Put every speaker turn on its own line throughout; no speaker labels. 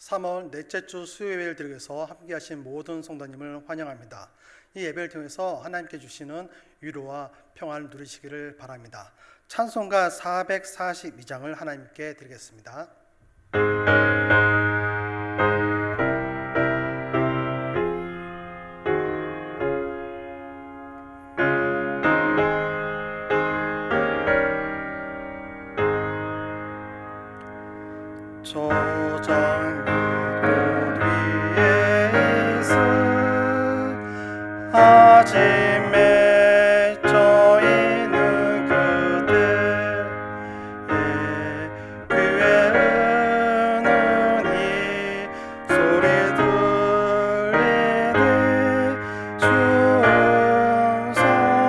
3월 넷째 주 수요예배를 드리면서 함께 하신 모든 성도님을 환영합니다. 이 예배를 통해서 하나님께 주시는 위로와 평안을 누리시기를 바랍니다. 찬송가 442장을 하나님께 드리겠습니다. 저장 빛꽃 위에 있음 아침에 쪄있는 그대 귀에 은은히 소리 들리니 충성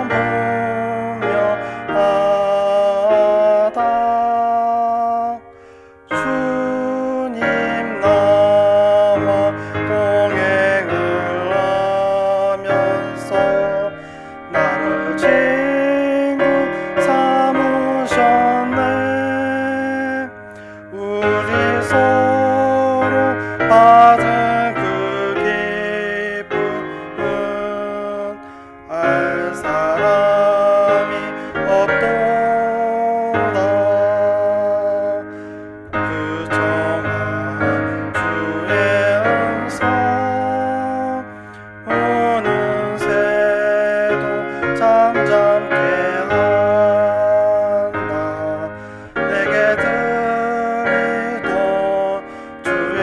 보며 하다 주님 나와 동행을 하면서 나를 친구 삼으셨네. 우리 서로 받은 그 기쁨은 알 사람이 없도다. 그 정한 주의 음성 우는 새도 잠잠케 한다. 내게 들리던 주의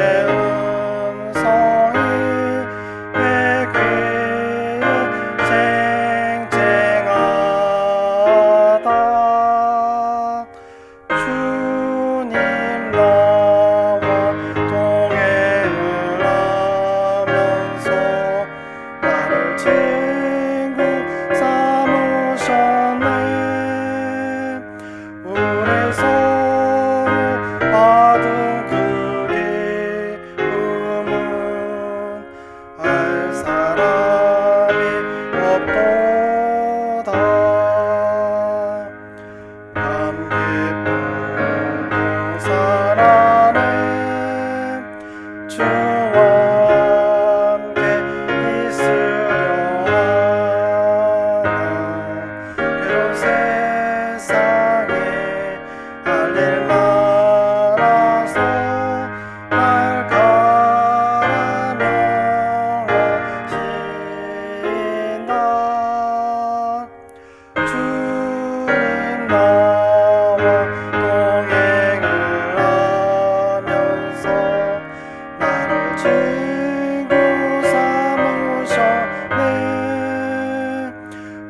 음성이 내 귀에 쟁쟁하다. 주님 나와 동행을 하면서 나를 친구 삼으셨네. 우리 서로 받은 그 기쁨은 알 사람이 없도다. 동산 안에 주와 함께 있으려 하나. 괴로운 세상에 할 일 많아서 날 가라 명하신다. 주님 나와 동행을 하면서 나를 친구 삼으셨네.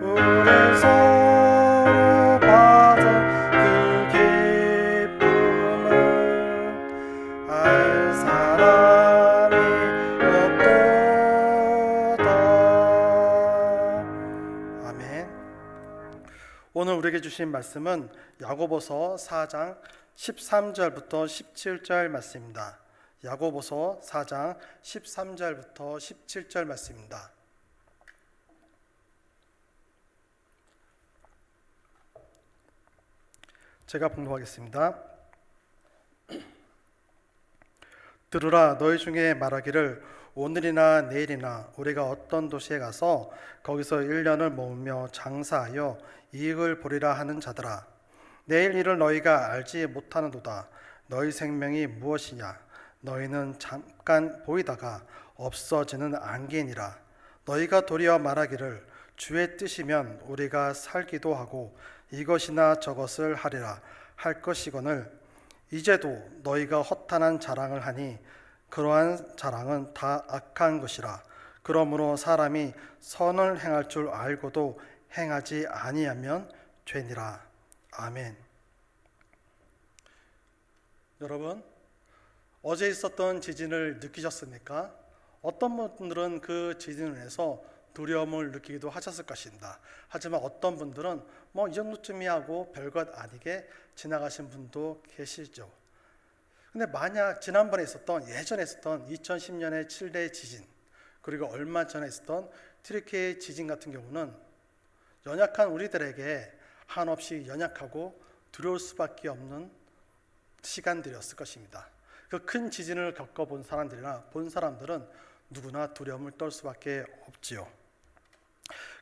우리 서로 받은 그 기쁨은 알 사람이 없도다. 아멘. 오늘 우리에게 주신 말씀은 야고보서 4장 13절부터 17절 말씀입니다. 야고보서 4장 13절부터 17절 말씀입니다. 제가 봉독하겠습니다. 들으라, 너희 중에 말하기를 오늘이나 내일이나 우리가 어떤 도시에 가서 거기서 1년을 머물며 장사하여 이익을 보리라 하는 자들아, 내일 일을 너희가 알지 못하는도다. 너희 생명이 무엇이냐? 너희는 잠깐 보이다가 없어지는 안개니라. 너희가 도리어 말하기를 주의 뜻이면 우리가 살기도 하고 이것이나 저것을 하리라 할 것이거늘 이제도 너희가 허탄한 자랑을 하니 그러한 자랑은 다 악한 것이라. 그러므로 사람이 선을 행할 줄 알고도 행하지 아니하면 죄니라. 아멘. 여러분, 어제 있었던 지진을 느끼셨습니까? 어떤 분들은 그 지진을 인해서 두려움을 느끼기도 하셨을 것입니다. 하지만 어떤 분들은 이 정도쯤이야 하고 별것 아니게 지나가신 분도 계시죠. 근데 만약 지난번에 예전에 있었던 2010년의 7대 지진, 그리고 얼마 전에 있었던 튀르키예 지진 같은 경우는 연약한 우리들에게 한없이 연약하고 두려울 수밖에 없는 시간들이었을 것입니다. 그 큰 지진을 겪어본 사람들이나 본 사람들은 누구나 두려움을 떨 수밖에 없지요.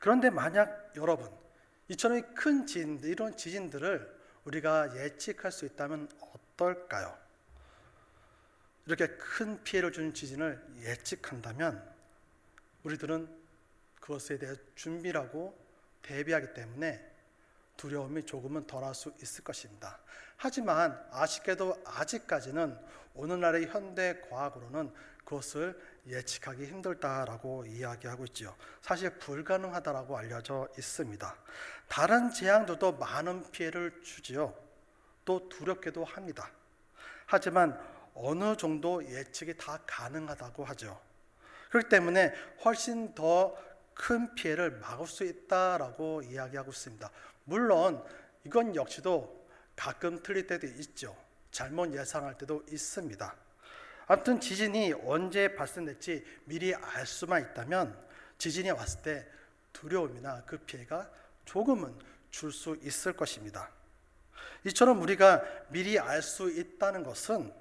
그런데 만약 여러분, 이처럼 큰 지진, 이런 지진들을 우리가 예측할 수 있다면 어떨까요? 이렇게 큰 피해를 주는 지진을 예측한다면 우리들은 그것에 대해 준비를 하고 대비하기 때문에 두려움이 조금은 덜할 수 있을 것입니다. 하지만 아쉽게도 아직까지는 오늘날의 현대 과학으로는 그것을 예측하기 힘들다라고 이야기하고 있지요. 사실 불가능하다라고 알려져 있습니다. 다른 재앙들도 많은 피해를 주지요. 또 두렵게도 합니다. 하지만 어느 정도 예측이 다 가능하다고 하죠. 그렇기 때문에 훨씬 더 큰 피해를 막을 수 있다라고 이야기하고 있습니다. 물론 이건 역시도 가끔 틀릴 때도 있죠. 잘못 예상할 때도 있습니다. 아무튼 지진이 언제 발생될지 미리 알 수만 있다면 지진이 왔을 때 두려움이나 그 피해가 조금은 줄 수 있을 것입니다. 이처럼 우리가 미리 알 수 있다는 것은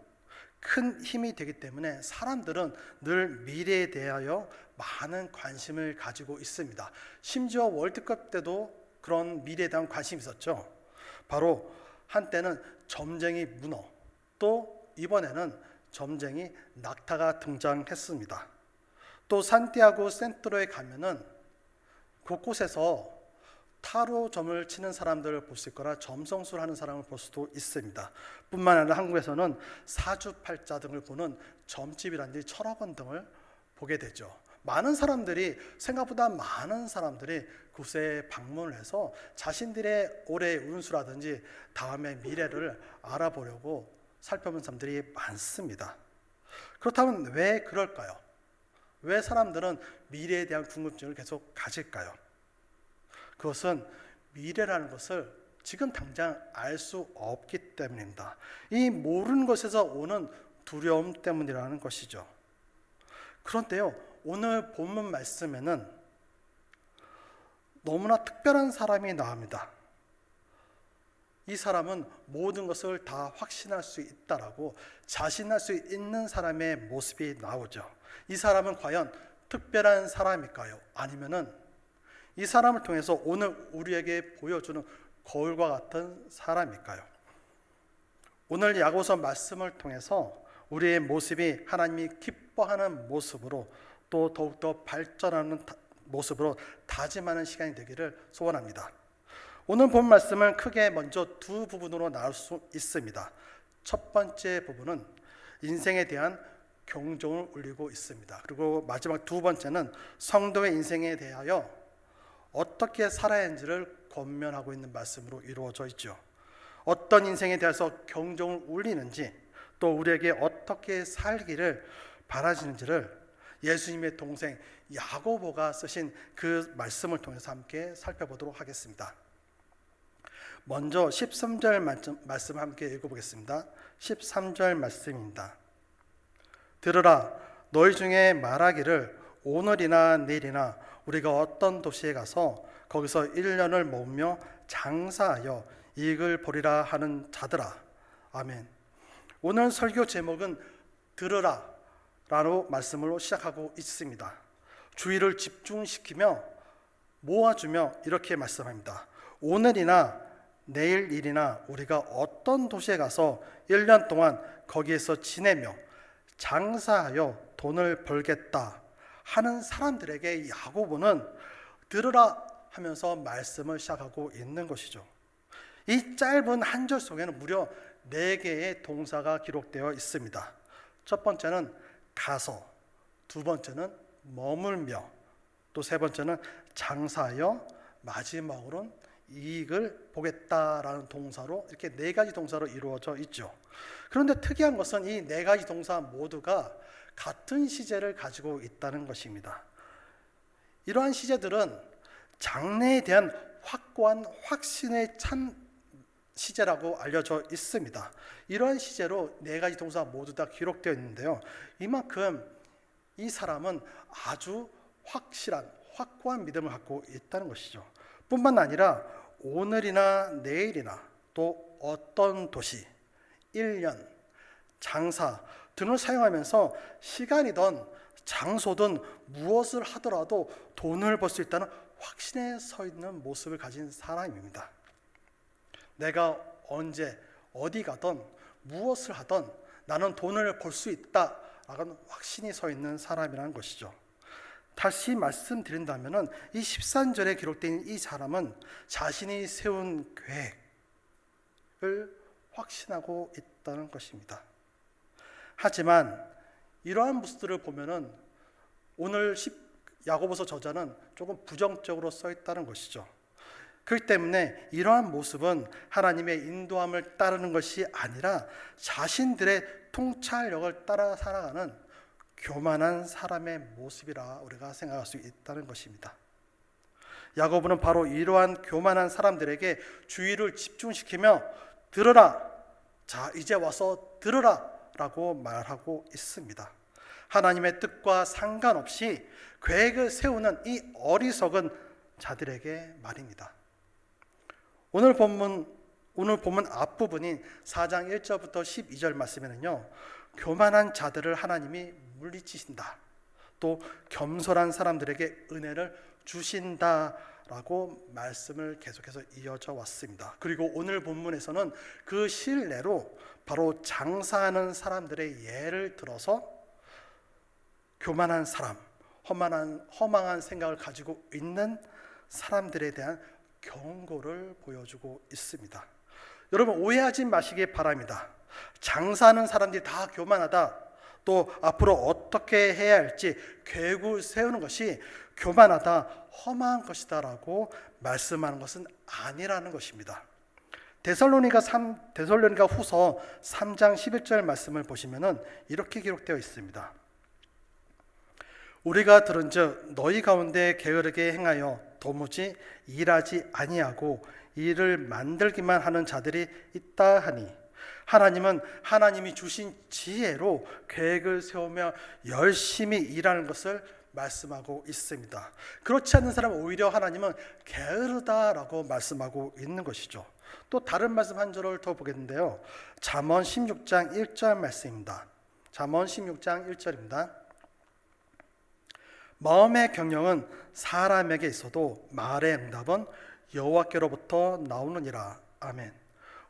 큰 힘이 되기 때문에 사람들은 늘 미래에 대하여 많은 관심을 가지고 있습니다. 심지어 월드컵 때도 그런 미래에 대한 관심이 있었죠. 바로 한때는 점쟁이 문어, 또 이번에는 점쟁이 낙타가 등장했습니다. 또 산티아고 센트로에 가면은 곳곳에서 타로점을 치는 사람들을 볼 수 있거나 점성술 하는 사람을 볼 수도 있습니다. 뿐만 아니라 한국에서는 사주팔자 등을 보는 점집이라든지 철학원 등을 보게 되죠. 생각보다 많은 사람들이 그곳에 방문을 해서 자신들의 올해의 운수라든지 다음의 미래를 알아보려고 살펴본 사람들이 많습니다. 그렇다면 왜 그럴까요? 왜 사람들은 미래에 대한 궁금증을 계속 가질까요? 그것은 미래라는 것을 지금 당장 알 수 없기 때문입니다. 이 모르는 것에서 오는 두려움 때문이라는 것이죠. 그런데요, 오늘 본문 말씀에는 너무나 특별한 사람이 나옵니다. 이 사람은 모든 것을 다 확신할 수 있다라고 자신할 수 있는 사람의 모습이 나오죠. 이 사람은 과연 특별한 사람일까요? 아니면은 이 사람을 통해서 오늘 우리에게 보여주는 거울과 같은 사람일까요? 오늘 야고보서 말씀을 통해서 우리의 모습이 하나님이 기뻐하는 모습으로 또 더욱더 발전하는 모습으로 다짐하는 시간이 되기를 소원합니다. 오늘 본 말씀은 크게 먼저 두 부분으로 나눌 수 있습니다. 첫 번째 부분은 인생에 대한 경종을 울리고 있습니다. 그리고 마지막 두 번째는 성도의 인생에 대하여 어떻게 살아야 하는지를 권면하고 있는 말씀으로 이루어져 있죠. 어떤 인생에 대해서 경종을 울리는지 또 우리에게 어떻게 살기를 바라시는지를 예수님의 동생 야고보가 쓰신 그 말씀을 통해서 함께 살펴보도록 하겠습니다. 먼저 13절 말씀 함께 읽어보겠습니다. 13절 말씀입니다. 들으라, 너희 중에 말하기를 오늘이나 내일이나 우리가 어떤 도시에 가서 거기서 1년을 머무며 장사하여 이익을 보리라 하는 자들아. 아멘. 오늘 설교 제목은 들으라 라는 말씀으로 시작하고 있습니다. 주의를 집중시키며 모아주며 이렇게 말씀합니다. 오늘이나 내일 일이나 우리가 어떤 도시에 가서 1년 동안 거기에서 지내며 장사하여 돈을 벌겠다 하는 사람들에게 야고보는 들으라 하면서 말씀을 시작하고 있는 것이죠. 이 짧은 한 절 속에는 무려 4개의 동사가 기록되어 있습니다. 첫 번째는 가서, 두 번째는 머물며, 또 세 번째는 장사하여, 마지막으로는 이익을 보겠다라는 동사로 이렇게 4가지 동사로 이루어져 있죠. 그런데 특이한 것은 이 4가지 동사 모두가 같은 시제를 가지고 있다는 것입니다. 이러한 시제들은 장래에 대한 확고한 확신에 찬 시제라고 알려져 있습니다. 이러한 시제로 4가지 동사 모두 다 기록되어 있는데요. 이만큼 이 사람은 아주 확실한 확고한 믿음을 갖고 있다는 것이죠. 뿐만 아니라 오늘이나 내일이나 또 어떤 도시, 1년, 장사 등을 사용하면서 시간이든 장소든 무엇을 하더라도 돈을 벌 수 있다는 확신에 서 있는 모습을 가진 사람입니다. 내가 언제 어디 가든 무엇을 하든 나는 돈을 벌 수 있다라는 확신이 서 있는 사람이라는 것이죠. 다시 말씀드린다면 이 13절에 기록된 이 사람은 자신이 세운 계획을 확신하고 있다는 것입니다. 하지만 이러한 모습들을 보면은 오늘 야고보서 저자는 조금 부정적으로 써 있다는 것이죠. 그렇기 때문에 이러한 모습은 하나님의 인도함을 따르는 것이 아니라 자신들의 통찰력을 따라 살아가는 교만한 사람의 모습이라 우리가 생각할 수 있다는 것입니다. 야고보는 바로 이러한 교만한 사람들에게 주의를 집중시키며 들으라, 자 이제 와서 들으라 라고 말하고 있습니다. 하나님의 뜻과 상관없이 계획을 세우는 이 어리석은 자들에게 말입니다. 오늘 본문 앞부분인 4장 1절부터 12절 말씀에는요, 교만한 자들을 하나님이 물리치신다, 또 겸손한 사람들에게 은혜를 주신다라고 말씀을 계속해서 이어져 왔습니다. 그리고 오늘 본문에서는 그 실내로 바로 장사하는 사람들의 예를 들어서 교만한 사람, 허망한 생각을 가지고 있는 사람들에 대한 경고를 보여주고 있습니다. 여러분 오해하지 마시기 바랍니다. 장사하는 사람들이 다 교만하다, 또 앞으로 어떻게 해야 할지 계획을 세우는 것이 교만하다, 험한 것이다 라고 말씀하는 것은 아니라는 것입니다. 데살로니가 후서 3장 11절 말씀을 보시면 이렇게 기록되어 있습니다. 우리가 들은즉 너희 가운데 게으르게 행하여 도무지 일하지 아니하고 일을 만들기만 하는 자들이 있다 하니, 하나님은 하나님이 주신 지혜로 계획을 세우며 열심히 일하는 것을 말씀하고 있습니다. 그렇지 않는 사람은 오히려 하나님은 게으르다라고 말씀하고 있는 것이죠. 또 다른 말씀 한 절을 더 보겠는데요, 잠언 16장 1절 말씀입니다. 잠언 16장 1절입니다. 마음의 경영은 사람에게 있어도 말의 응답은 여호와께로부터 나오느니라. 아멘.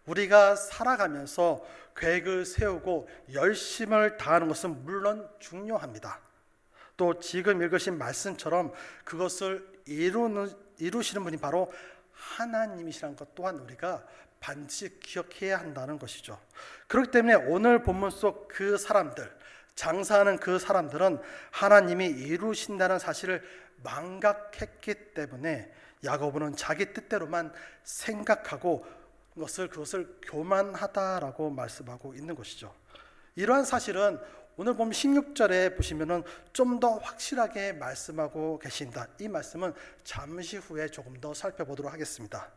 우리가 살아가면서 계획을 세우고 열심을 다하는 것은 물론 중요합니다. 또 지금 읽으신 말씀처럼 그것을 이루시는 분이 바로 하나님이시라는 것 또한 우리가 반드시 기억해야 한다는 것이죠. 그렇기 때문에 오늘 본문 속 그 사람들, 장사하는 그 사람들은 하나님이 이루신다는 사실을 망각했기 때문에 야고보는 자기 뜻대로만 생각하고 그것을 교만하다라고 말씀하고 있는 것이죠. 이러한 사실은 오늘 보면 16절에 보시면은 좀 더 확실하게 말씀하고 계신다. 이 말씀은 잠시 후에 조금 더 살펴보도록 하겠습니다.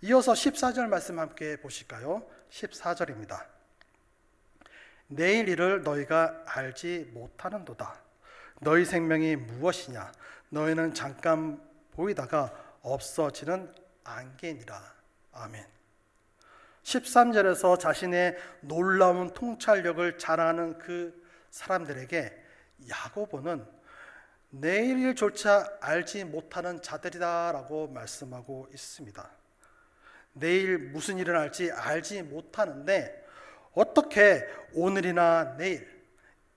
이어서 14절 말씀 함께 보실까요? 14절입니다. 내일 일을 너희가 알지 못하는도다. 너희 생명이 무엇이냐? 너희는 잠깐 보이다가 없어지는 안개니라. 아멘. 13절에서 자신의 놀라운 통찰력을 자랑하는 그 사람들에게 야고보는 내일 일조차 알지 못하는 자들이다라고 말씀하고 있습니다. 내일 무슨 일을 할지 알지 못하는데 어떻게 오늘이나 내일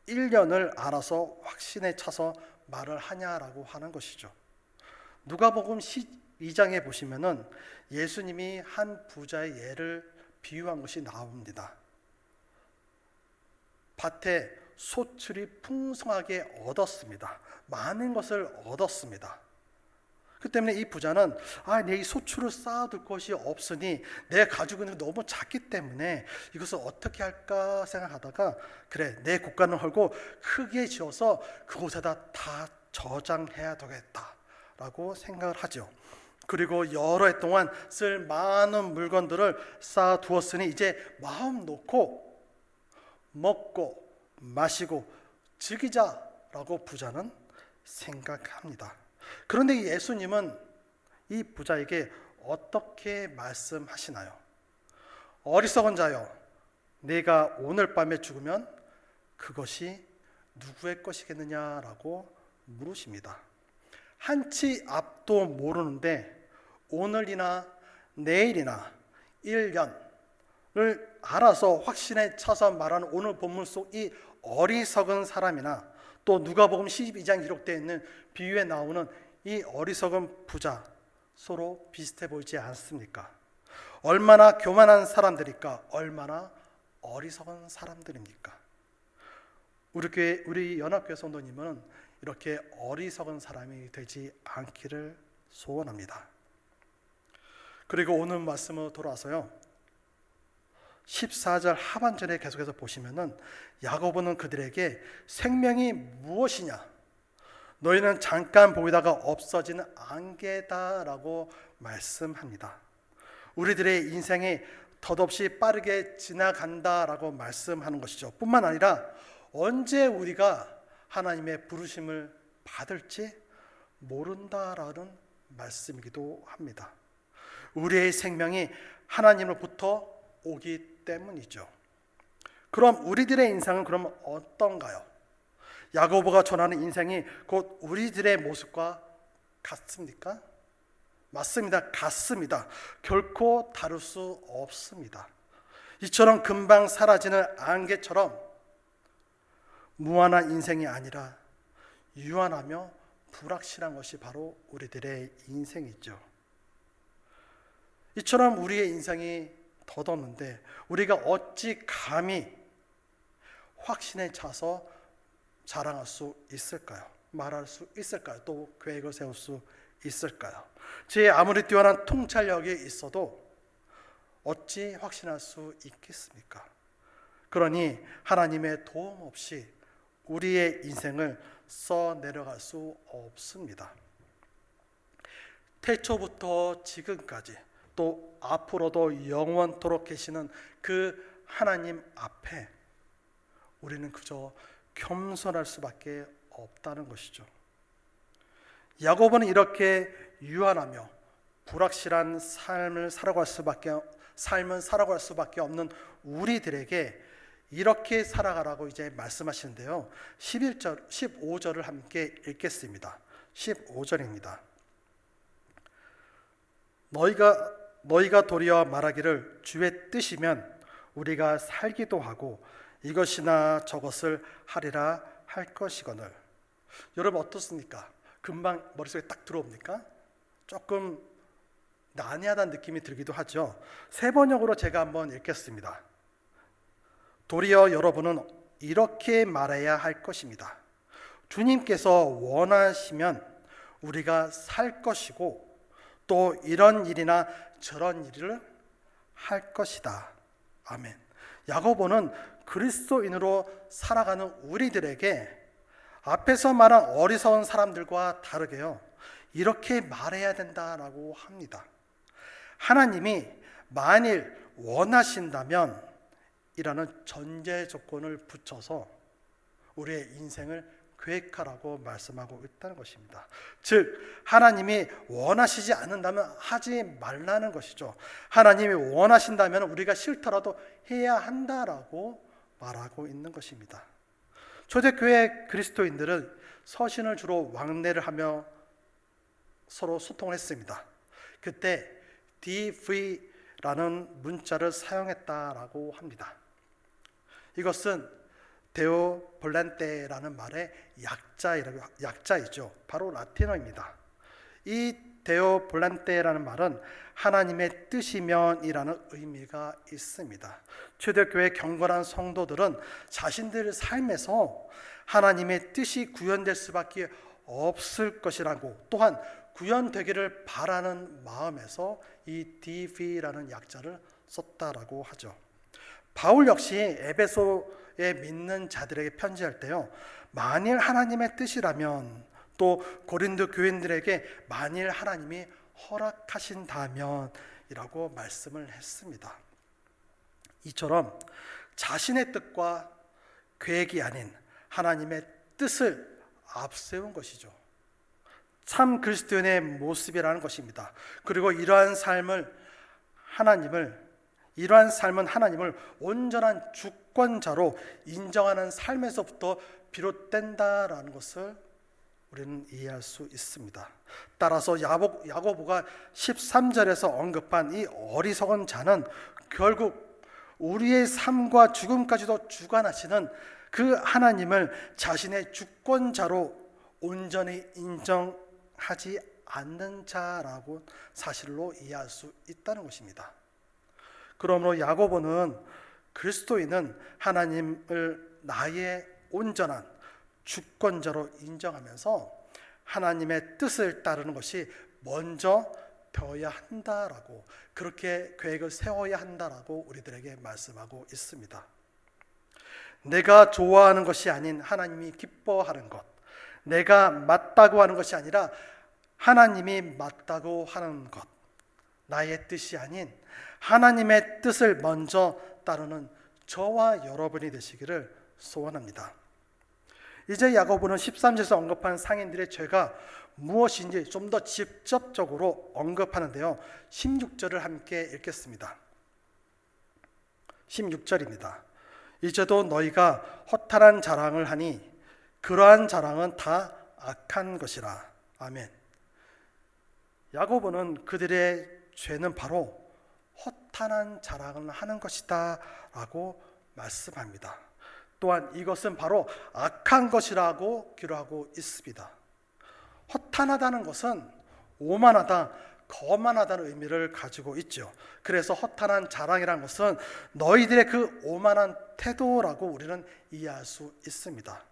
1년을 알아서 확신에 차서 말을 하냐라고 하는 것이죠. 누가복음 12장에 보시면은 예수님이 한 부자의 예를 비유한 것이 나옵니다. 밭에 소출이 풍성하게 얻었습니다. 많은 것을 얻었습니다. 그 때문에 이 부자는 내 이 소출을 쌓아둘 것이 없으니 내 가지고 있는 게 너무 작기 때문에 이것을 어떻게 할까 생각하다가 그래, 내 곳간을 헐고 크게 지어서 그곳에다 다 저장해야 되겠다라고 생각을 하죠. 그리고 여러 해 동안 쓸 많은 물건들을 쌓아두었으니 이제 마음 놓고 먹고 마시고 즐기자라고 부자는 생각합니다. 그런데 예수님은 이 부자에게 어떻게 말씀하시나요? 어리석은 자여, 내가 오늘 밤에 죽으면 그것이 누구의 것이겠느냐라고 물으십니다. 한치 앞도 모르는데 오늘이나 내일이나 1년을 알아서 확신에 차서 말하는 오늘 본문 속 이 어리석은 사람이나 또 누가복음 12장 기록되어 있는 비유에 나오는 이 어리석은 부자, 서로 비슷해 보이지 않습니까? 얼마나 교만한 사람들일까? 얼마나 어리석은 사람들입니까? 우리 교회, 우리 연합교회 성도님은 이렇게 어리석은 사람이 되지 않기를 소원합니다. 그리고 오늘 말씀으로 돌아와서요, 14절 하반절에 계속해서 보시면은 야고보는 그들에게 생명이 무엇이냐, 너희는 잠깐 보이다가 없어지는 안개다라고 말씀합니다. 우리들의 인생이 덧없이 빠르게 지나간다라고 말씀하는 것이죠. 뿐만 아니라 언제 우리가 하나님의 부르심을 받을지 모른다라는 말씀이기도 합니다. 우리의 생명이 하나님으로부터 오기 때문이죠. 그럼 우리들의 인생은 그럼 어떤가요? 야고보가 전하는 인생이 곧 우리들의 모습과 같습니까? 맞습니다. 같습니다. 결코 다를 수 없습니다. 이처럼 금방 사라지는 안개처럼 무한한 인생이 아니라 유한하며 불확실한 것이 바로 우리들의 인생이죠. 이처럼 우리의 인생이 덧없는데 우리가 어찌 감히 확신에 차서 자랑할 수 있을까요? 말할 수 있을까요? 또 계획을 세울 수 있을까요? 제 아무리 뛰어난 통찰력이 있어도 어찌 확신할 수 있겠습니까? 그러니 하나님의 도움 없이 우리의 인생을 써내려갈 수 없습니다. 태초부터 지금까지 또 앞으로도 영원토록 계시는 그 하나님 앞에 우리는 그저 겸손할 수밖에 없다는 것이죠. 야고보는 이렇게 유한하며 불확실한 삶을 살아갈 수밖에 없는 우리들에게 이렇게 살아가라고 이제 말씀하시는데요. 11절, 15절을 함께 읽겠습니다. 15절입니다. 너희가 도리어 말하기를 주의 뜻이면 우리가 살기도 하고 이것이나 저것을 하리라 할 것이거늘. 여러분 어떻습니까? 금방 머릿속에 딱 들어옵니까? 조금 난해하다는 느낌이 들기도 하죠. 세 번역으로 제가 한번 읽겠습니다. 도리어 여러분은 이렇게 말해야 할 것입니다. 주님께서 원하시면 우리가 살 것이고 또 이런 일이나 저런 일을 할 것이다. 아멘. 야고보는 그리스도인으로 살아가는 우리들에게 앞에서 말한 어리석은 사람들과 다르게요, 이렇게 말해야 된다라고 합니다. 하나님이 만일 원하신다면 이라는 전제 조건을 붙여서 우리의 인생을 계획하라고 말씀하고 있다는 것입니다. 즉 하나님이 원하시지 않는다면 하지 말라는 것이죠. 하나님이 원하신다면 우리가 싫더라도 해야 한다라고 말하고 있는 것입니다. 초대교회 그리스도인들은 서신을 주로 왕래를 하며 서로 소통을 했습니다. 그때 DV라는 문자를 사용했다라고 합니다. 이것은 데오 볼란테라는 말의 약자이죠. 바로 라틴어입니다. 이 데오 볼란테라는 말은 하나님의 뜻이면이라는 의미가 있습니다. 초대교회 경건한 성도들은 자신들의 삶에서 하나님의 뜻이 구현될 수밖에 없을 것이라고, 또한 구현되기를 바라는 마음에서 이 DV라는 약자를 썼다라고 하죠. 바울 역시 에베소에 믿는 자들에게 편지할 때요, 만일 하나님의 뜻이라면, 또 고린도 교인들에게 만일 하나님이 허락하신다면 이라고 말씀을 했습니다. 이처럼 자신의 뜻과 계획이 아닌 하나님의 뜻을 앞세운 것이죠. 참 그리스도인의 모습이라는 것입니다. 그리고 이러한 삶을 하나님을 이러한 삶은 하나님을 온전한 주권자로 인정하는 삶에서부터 비롯된다라는 것을 우리는 이해할 수 있습니다. 따라서 야고보가 13절에서 언급한 이 어리석은 자는 결국 우리의 삶과 죽음까지도 주관하시는 그 하나님을 자신의 주권자로 온전히 인정하지 않는 자라고 사실로 이해할 수 있다는 것입니다. 그러므로 야고보는 그리스도인은 하나님을 나의 온전한 주권자로 인정하면서 하나님의 뜻을 따르는 것이 먼저 되어야 한다라고, 그렇게 계획을 세워야 한다라고 우리들에게 말씀하고 있습니다. 내가 좋아하는 것이 아닌 하나님이 기뻐하는 것, 내가 맞다고 하는 것이 아니라 하나님이 맞다고 하는 것, 나의 뜻이 아닌 하나님의 뜻을 먼저 따르는 저와 여러분이 되시기를 소원합니다. 이제 야고보는 13절에서 언급한 상인들의 죄가 무엇인지 좀 더 직접적으로 언급하는데요, 16절을 함께 읽겠습니다. 16절입니다. 이제도 너희가 허탄한 자랑을 하니 그러한 자랑은 다 악한 것이라. 아멘. 야고보는 그들의 죄는 바로 허탄한 자랑을 하는 것이다 라고 말씀합니다. 또한 이것은 바로 악한 것이라고 기록하고 있습니다. 허탄하다는 것은 오만하다, 거만하다는 의미를 가지고 있죠. 그래서 허탄한 자랑이라는 것은 너희들의 그 오만한 태도라고 우리는 이해할 수 있습니다.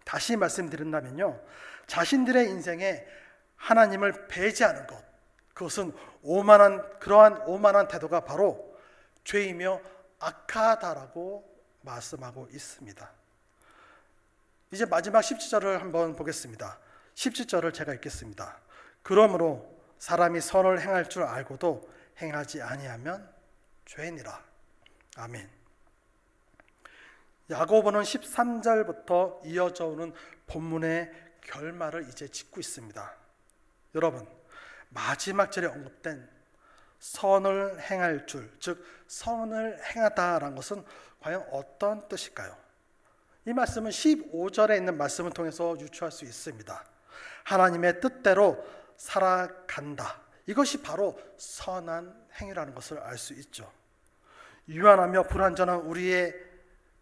다시 말씀드린다면요, 자신들의 인생에 하나님을 배제하는 것, 그것은 그러한 오만한 태도가 바로 죄이며 악하다라고 말씀하고 있습니다. 이제 마지막 17절을 한번 보겠습니다. 17절을 제가 읽겠습니다. 그러므로 사람이 선을 행할 줄 알고도 행하지 아니하면 죄니라. 아멘. 야고보는 13절부터 이어져 오는 본문의 결말을 이제 짓고 있습니다. 여러분, 마지막 절에 언급된 선을 행할 줄, 즉 선을 행하다라는 것은 과연 어떤 뜻일까요? 이 말씀은 15절에 있는 말씀을 통해서 유추할 수 있습니다. 하나님의 뜻대로 살아간다, 이것이 바로 선한 행위라는 것을 알 수 있죠. 유한하며 불완전한 우리의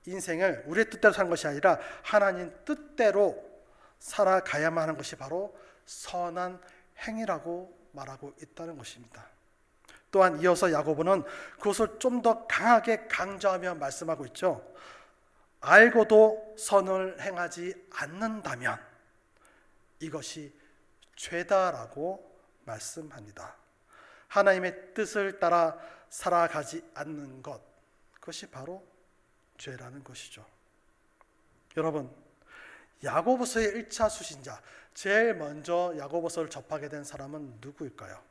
인생을 우리의 뜻대로 사는 것이 아니라 하나님 뜻대로 살아가야만 하는 것이 바로 선한 행위라고 말하고 있다는 것입니다. 또한 이어서 야고보는 그것을 좀 더 강하게 강조하며 말씀하고 있죠. 알고도 선을 행하지 않는다면 이것이 죄다라고 말씀합니다. 하나님의 뜻을 따라 살아가지 않는 것, 그것이 바로 죄라는 것이죠. 여러분, 야고보서의 1차 수신자, 제일 먼저 야고보서를 접하게 된 사람은 누구일까요?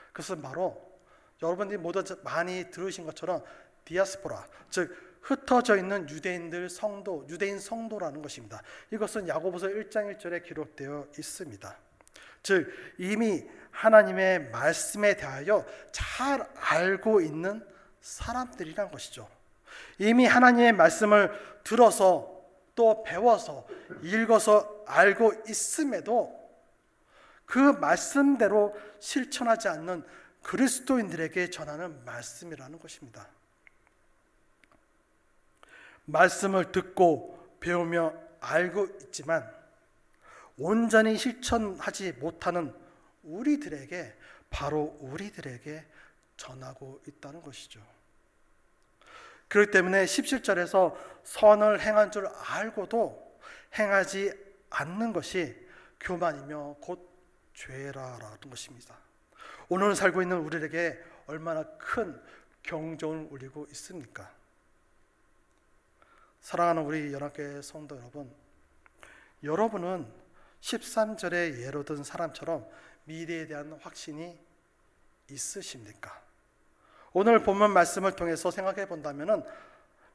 그것은 바로 여러분들이 모두 많이 들으신 것처럼 디아스포라, 즉 흩어져 있는 유대인 성도라는 것입니다. 이것은 야고보서 1장 1절에 기록되어 있습니다. 즉 이미 하나님의 말씀에 대하여 잘 알고 있는 사람들이란 것이죠. 이미 하나님의 말씀을 들어서 또 배워서 읽어서 알고 있음에도 그 말씀대로 실천하지 않는 그리스도인들에게 전하는 말씀이라는 것입니다. 말씀을 듣고 배우며 알고 있지만 온전히 실천하지 못하는 우리들에게, 바로 우리들에게 전하고 있다는 것이죠. 그렇기 때문에 17절에서 선을 행한 줄 알고도 행하지 않는 것이 교만이며 곧 죄라라는 것입니다. 오늘 살고 있는 우리에게 얼마나 큰 경종을 울리고 있습니까? 사랑하는 우리 연합교회 성도 여러분, 여러분은 13절의 예로 든 사람처럼 미래에 대한 확신이 있으십니까? 오늘 본문 말씀을 통해서 생각해 본다면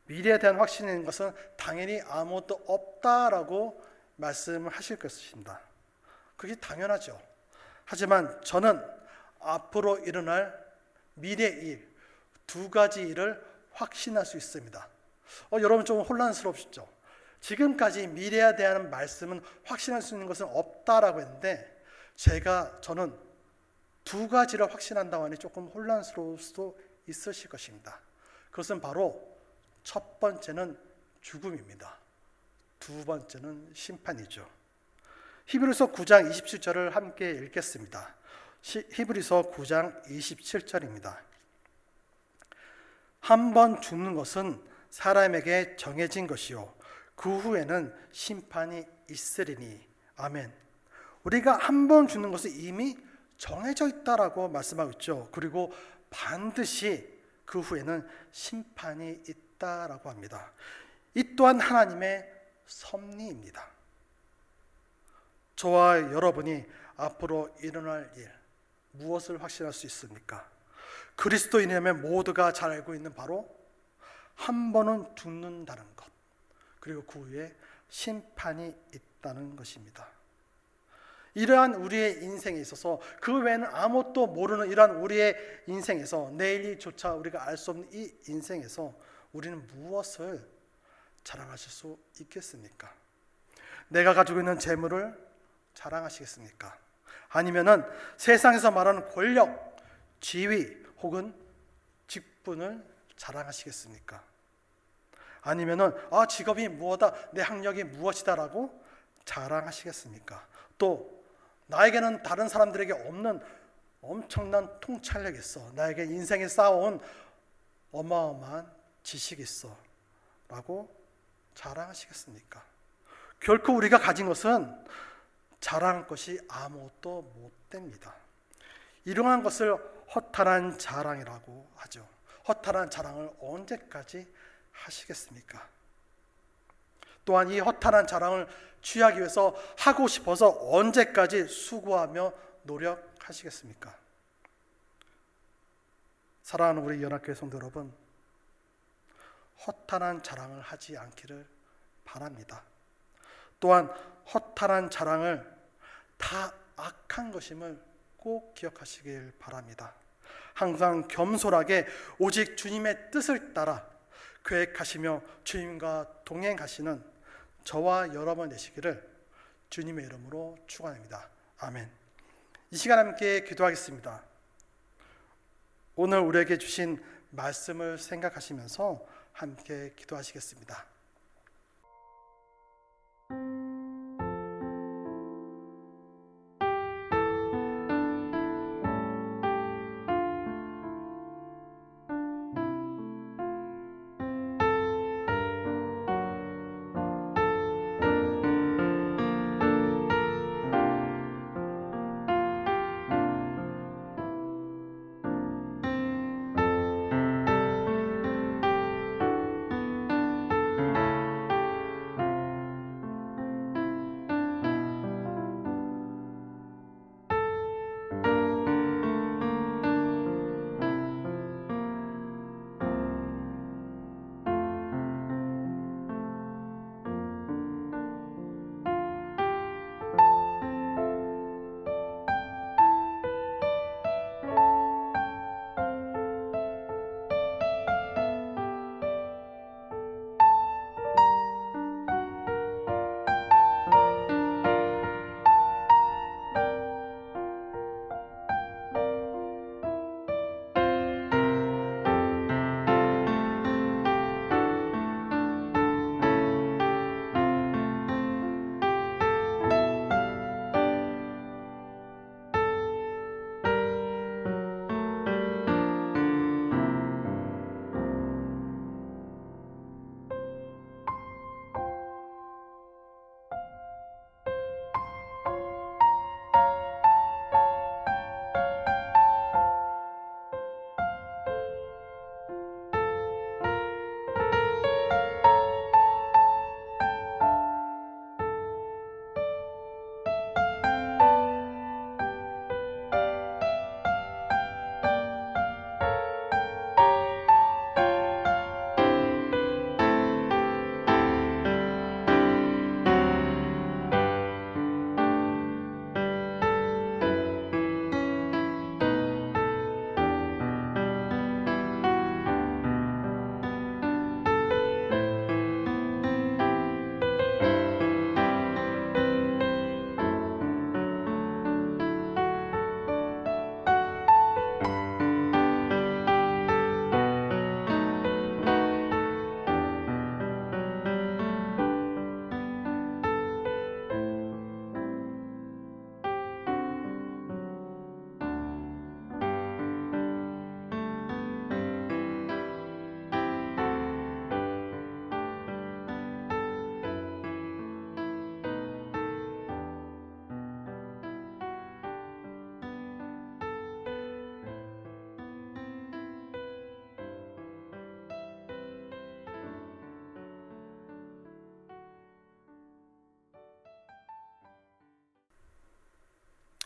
미래에 대한 확신인 것은 당연히 아무것도 없다라고 말씀을 하실 것입니다. 그게 당연하죠. 하지만 저는 앞으로 일어날 미래의 일, 두 가지 일을 확신할 수 있습니다. 여러분 좀 혼란스럽시죠? 지금까지 미래에 대한 말씀은 확신할 수 있는 것은 없다라고 했는데 저는 두 가지를 확신한다고 하니 조금 혼란스러울 수도 있으실 것입니다. 그것은 바로 첫 번째는 죽음입니다. 두 번째는 심판이죠. 히브리서 9장 27절을 함께 읽겠습니다. 히브리서 9장 27절입니다. 한 번 죽는 것은 사람에게 정해진 것이요 그 후에는 심판이 있으리니. 아멘. 우리가 한 번 죽는 것은 이미 정해져 있다라고 말씀하고 있죠. 그리고 반드시 그 후에는 심판이 있다라고 합니다. 이 또한 하나님의 섭리입니다. 저와 여러분이 앞으로 일어날 일 무엇을 확신할 수 있습니까? 그리스도인이라면 모두가 잘 알고 있는 바로 한 번은 죽는다는 것, 그리고 그 후에 심판이 있다는 것입니다. 이러한 우리의 인생에 있어서 그 외에는 아무것도 모르는 이러한 우리의 인생에서 내일조차 우리가 알 수 없는 이 인생에서 우리는 무엇을 자랑하실 수 있겠습니까? 내가 가지고 있는 재물을 자랑하시겠습니까? 아니면은 세상에서 말하는 권력, 지위 혹은 직분을 자랑하시겠습니까? 아니면은 직업이 무엇이다, 내 학력이 무엇이다라고 자랑하시겠습니까? 또 나에게는 다른 사람들에게 없는 엄청난 통찰력이 있어, 나에게 인생에 쌓아온 어마어마한 지식이 있어 라고 자랑하시겠습니까? 결코 우리가 가진 것은 자랑할 것이 아무것도 못 됩니다. 이러한 것을 허탄한 자랑이라고 하죠. 허탄한 자랑을 언제까지 하시겠습니까? 또한 이 허탄한 자랑을 취하기 위해서 하고 싶어서 언제까지 수고하며 노력하시겠습니까? 사랑하는 우리 연합교회 성도 여러분, 허탄한 자랑을 하지 않기를 바랍니다. 또한 허탄한 자랑을 다 악한 것임을 꼭 기억하시길 바랍니다. 항상 겸손하게 오직 주님의 뜻을 따라 계획하시며 주님과 동행하시는 저와 여러분 되시기를 주님의 이름으로 축원합니다. 아멘. 이 시간 함께 기도하겠습니다. 오늘 우리에게 주신 말씀을 생각하시면서 함께 기도하시겠습니다.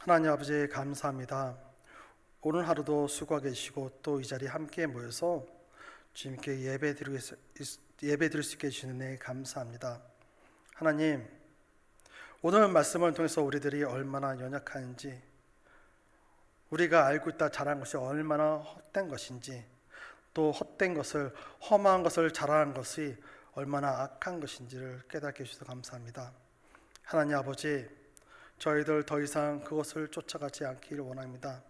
하나님 아버지 감사합니다. 오늘 하루도 수고하게 해주시고 또 이 자리에 함께 모여서 주님께 예배드릴 수 있게 해주시는 데 감사합니다. 하나님, 오늘 말씀을 통해서 우리들이 얼마나 연약한지, 우리가 알고 있다 잘한 것이 얼마나 헛된 것인지, 또 헛된 것을, 험한 것을 잘하는 것이 얼마나 악한 것인지를 깨닫게 해주셔서 감사합니다. 하나님 아버지, 저희들 더 이상 그것을 쫓아가지 않기를 원합니다.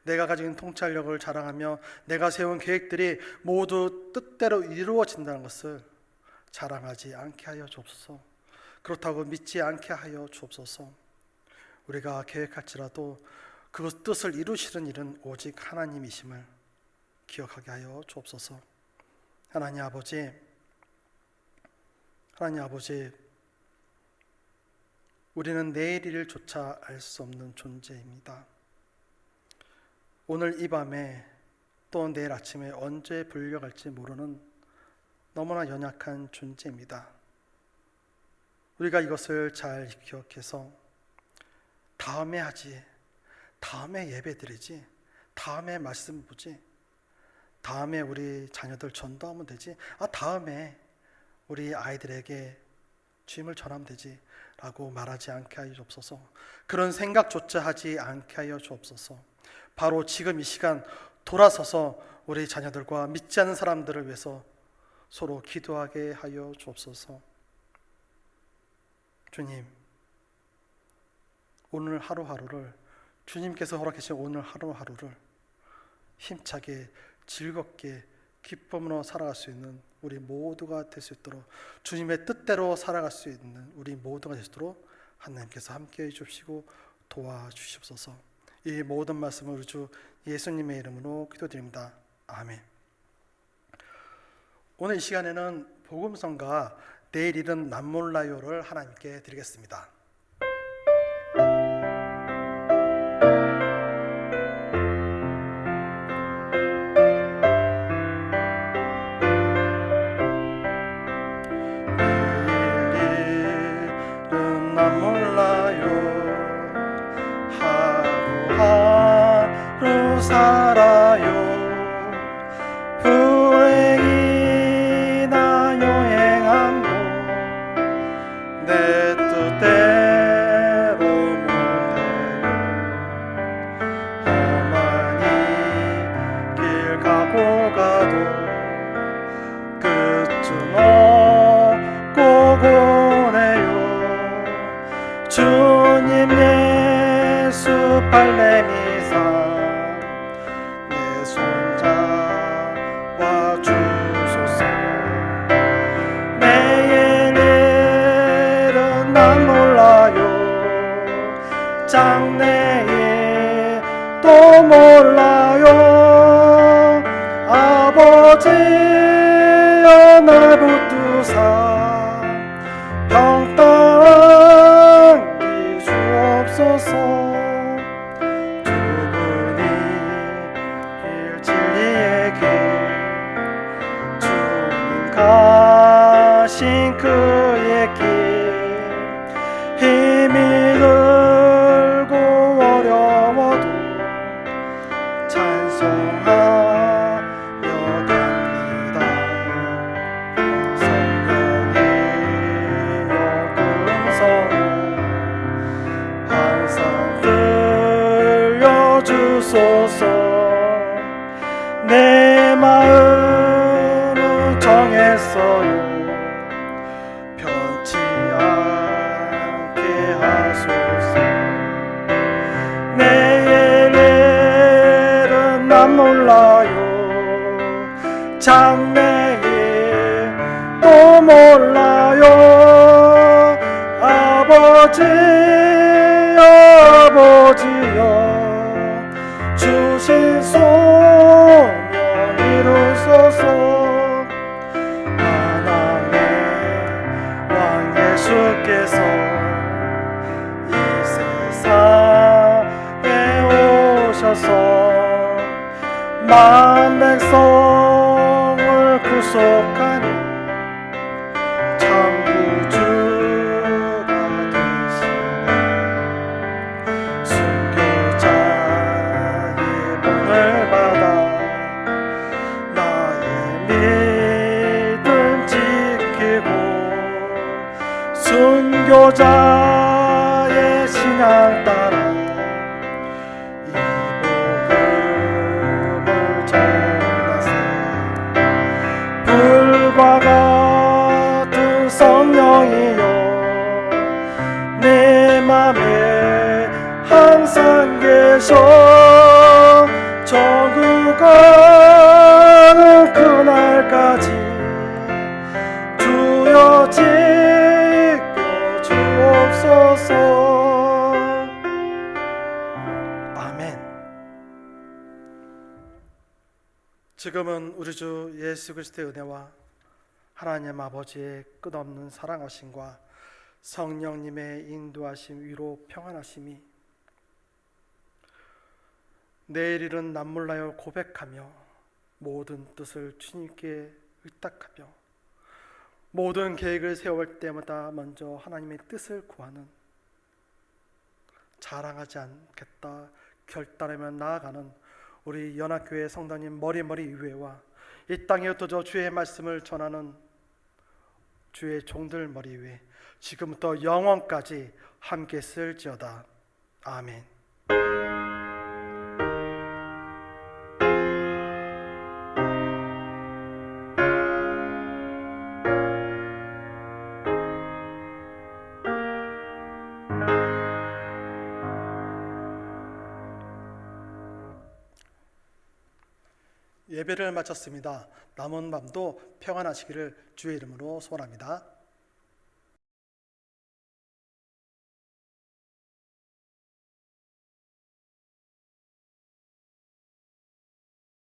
내가 가진 통찰력을 자랑하며 내가 세운 계획들이 모두 뜻대로 이루어진다는 것을 자랑하지 않게 하여 주옵소서. 그렇다고 믿지 않게 하여 주옵소서. 우리가 계획할지라도 그 뜻을 이루시는 일은 오직 하나님이심을 기억하게 하여 주옵소서. 하나님 아버지, 우리는 내일 일조차 알 수 없는 존재입니다. 오늘 이 밤에 또 내일 아침에 언제 불려갈지 모르는 너무나 연약한 존재입니다. 우리가 이것을 잘 기억해서 다음에 하지, 다음에 예배 드리지, 다음에 말씀 보지, 다음에 우리 자녀들 전도하면 되지, 다음에 우리 아이들에게 주님을 전하면 되지 라고 말하지 않게 하여 주옵소서. 그런 생각조차 하지 않게 하여 주옵소서. 바로 지금 이 시간 돌아서서 우리 자녀들과 믿지 않는 사람들을 위해서 서로 기도하게 하여 주옵소서. 주님, 오늘 하루하루를, 주님께서 허락하신 오늘 하루하루를 힘차게 즐겁게 기쁨으로 살아갈 수 있는 우리 모두가 될 수 있도록, 주님의 뜻대로 살아갈 수 있는 우리 모두가 될 수 있도록 하나님께서 함께해 주시고 도와주시옵소서. 이 모든 말씀을 우리 주 예수님의 이름으로 기도드립니다. 아멘. 오늘 이 시간에는 복음성가 내일 일은 남 몰라요를 하나님께 드리겠습니다.
살아요. 불행이나 여행함도 내 뜻대로 못해요. 험하니 길 가고 가도 끝은 없고 고네요. 주님 예수 발레미사 장래에 또 몰라요. 아버지여 날 붙드사 평땅히 주옵소서. 두 분이 길 진리의 길 주님 가신 그의 길 힘이 내 마음은 정했어요. 변치 않게 하소서. 내일은 난 몰라요. 장래에 또 몰라요. 아버지여 주신 소명 이루소서. 만왕의 왕 예수께서 이 세상에 오셔서 만 백성을 구속하니 참 구주가 되시네. 순교자의 신앙 따라 이 복음을 전하세. 불과 같은 성령이여 내 맘에 항상 계셔. 천국 가는 그날까지 주여 지켜 주옵소서. 아멘.
지금은 우리 주 예수 그리스도의 은혜와 하나님 아버지의 끝없는 사랑하심과 성령님의 인도하심, 위로, 평안하심이 내일 일은 남몰라요 고백하며 모든 뜻을 주님께 의탁하며 모든 계획을 세워올 때마다 먼저 하나님의 뜻을 구하는, 자랑하지 않겠다 결단하며 나아가는 우리 연합교회 성도님 머리머리 위에와 이 땅에 흩어져 주의 말씀을 전하는 주의 종들 머리 위에 지금부터 영원까지 함께 쓸지어다. 아멘. 예배를 마쳤습니다. 남은 밤도 평안하시기를 주의 이름으로 소원합니다.